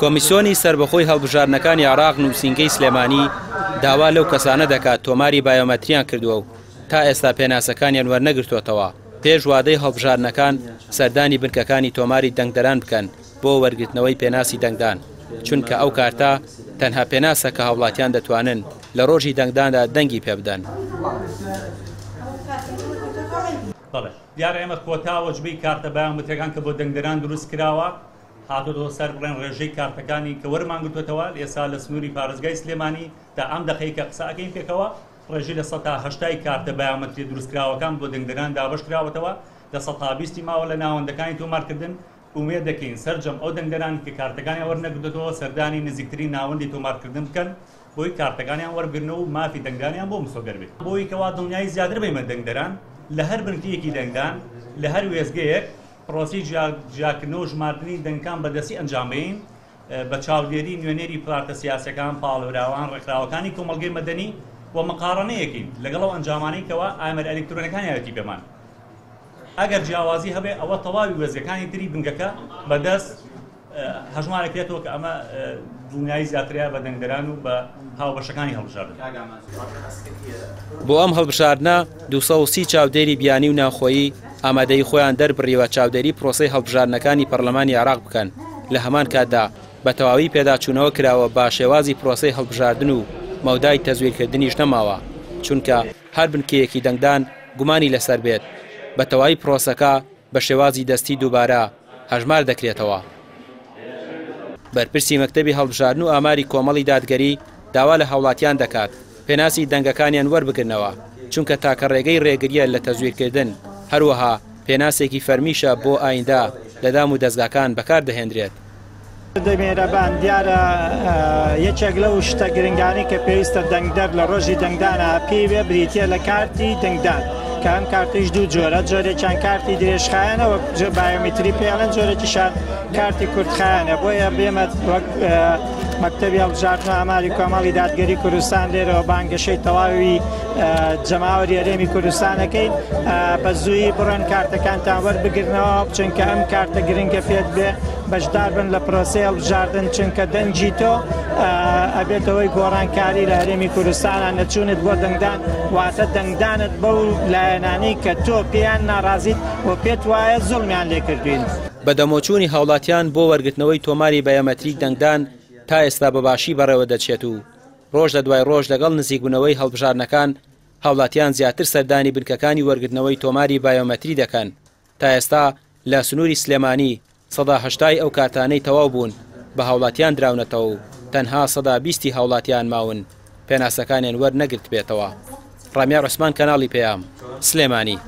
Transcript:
کۆمیسیۆنی سربەخۆی هەڵبژارنەکانی عێراق نووسینگەی سلێمانی داوا لەو کەسانە دەکات تۆماری بایۆمەتریان کردووە و تا ئێستا پێناسەکانیان وەرنەگرتووەتەوە پێش وادەی هەڵبژارنەکان سەردانی بنکەکانی تۆماری دەنگدەران بکەن بۆ وەرگرتنەوەی پێناسی دەنگدان چونکە ئەو کارتە تەنها پێناسە کە هاوڵاتیان دەتوانن لە ڕۆژی دەنگداندا دەنگی پێ بدەن. دیارە ئێمە کۆتاوە جبەی کارتە بایۆمەتریەکان کە بۆ دەنگدەران دروست کراوە هاتوۆ سەر بڵێن ڕێژەی کارتەکانی کە وەرمانگرتوێتەوە ئێستا لە سنووری پارێزگای سلێمانی تا ئەم دەقەیەکە قسەکەین پێکەوە ڕێژەی لە 180 کارتە بایۆمەتری دروستکراوەکان بۆ دەنگدەران دابەش کراوەتەوە لە 120 ماوە لە ناوەندەکانی تۆمارکردن ئومێد دەکەین سەرجەم ئەو دەنگدەران کە کارتەکانیان وەرنەگرتووە سەردانی نزیکترین ناوەندی تۆمارکردن بکەن بۆی کارتەکانیان وەربگرنەوە و مافی دەنگدانیان بۆ مسۆگەر بێت بۆی کەوا دڵنیایی زیاتر بێمە دەنگدەران لە هەر بنکەیەکی دەنگدان لە هەر وێزگەیەک پرۆسی جیاکردنەوە و ژمارکردنی دەنگەکان بەدەستی ئەنجام بدەین بە چاودێری نوێنێری پارتە سیاسەکان پاڵێراوان ڕێکخراوەکانی کۆمەڵگەی مەدەنی و مقارنەیەکین لەگەڵ ئەنجامانەی کەوا ئامەر ئەلکترۆنەکانیەتی بێمان ئەگەر جیاوازی هەبێ ئەوە تەواوی وێزگەکانی تری بنگەکە بەدەست هەژمارەکرێتەوە کە ئەمە دڵنیایی زیاترەیە بە دەنگدەران و بە هاوبەشەکانی هەڵبژاردن. بۆ ئەم هەڵبژاردنە 230 چاودێری بیانی و ناوخۆیی ئامادەی خۆیان دەربڕیوە چاودێری پرۆسەی هەڵبژاردنەکانی پەرلەمانی عێراق بکەن لە هەمان کاتدا بە تەواوی پێداچوونەوە کراوە با شێوازی پرۆسەی هەڵبژاردن و مەودای تەزویرکردنیش نەماوە چونکە هەر بنکەیەکی دەنگدان گومانی لەسەر بێت بە تەواوی پرۆسەکە بە شێوازی دەستی دووبارە هەژمار دەکرێتەوە. بەرپرسی مەکتەبی هەڵبژاردن و ئاماری کۆمەڵی دادگەری داوا لە هاوڵاتیان دەکات پێناسی دەنگەکانیان وەربگرنەوە چونکە تاکە ڕێگەی ڕێگریە لە تەزویرکردن هەروەها پێناسێکی فەرمیشە بۆ ئایندا لە دام و دەستگاکان بەکار دەهێنرێت. دەمێرەبان دیارە یەکێک لەو شتە گرنگانی کە پێویستە دەنگدەر لە ڕۆژی دەنگدانە پێی بریتە لە کارتی دەنگدان کە ئەم کارتیش دوو جۆرە جۆرێکیان کارتی درێژخایەنە وەک بایۆمەتری پێڵەن جۆرەکیشان کارتی کوردخایەنە بۆیە بێمە وەک مەکتەبی هەڵبژاردن و ئاماری کۆمەڵی دادگەری کوردستان لێرەوە بانگەشەی تەواوی جەماوەری هەرێمی کوردستانەکەین بە زووی بڕۆن کارتەکانتان وەربگرنەوە چونکە ئەم کارتە گرنگە فێت بێ بەشدار بن لە پرۆسەی هەڵبژاردن چونکە دەنگی تۆ ئەبێتەوەی گۆڕانکاری لە هەرێمی کوردستانان نەچوونت بۆ دەنگدان واتە دەنگدانت بەو لایەنانەی کە تۆ پێیان ناڕازیت و پێت وایە زوڵمیان لێ کردوین. بە دەمۆچوونی هاوڵاتیان بۆ وەرگرتنەوەی تۆماری بایۆمەتریک دەنگدان تا ئێستا بەباشی بەڕێوە دەچێت و ڕۆژ لە دوای ڕۆژ لەگەڵ نزیکبوونەوەی هەڵبژاردنەکان هاوڵاتیان زیاتر سەردانی بنکەکانی وەرگرتنەوەی تۆماری بایۆمەتری دەکەن تا ئێستا لە سنووری سلێمانی 180 ئەو کارتانەی تەواو بوون بە هاوڵاتیان دراونەتەوە و تەنها 120 هاوڵاتیان ماون پێناسەکانیان وەرنەگرت بێتەوە. ڕامیا عوسمان کەناڵی پێیام سلێمانی.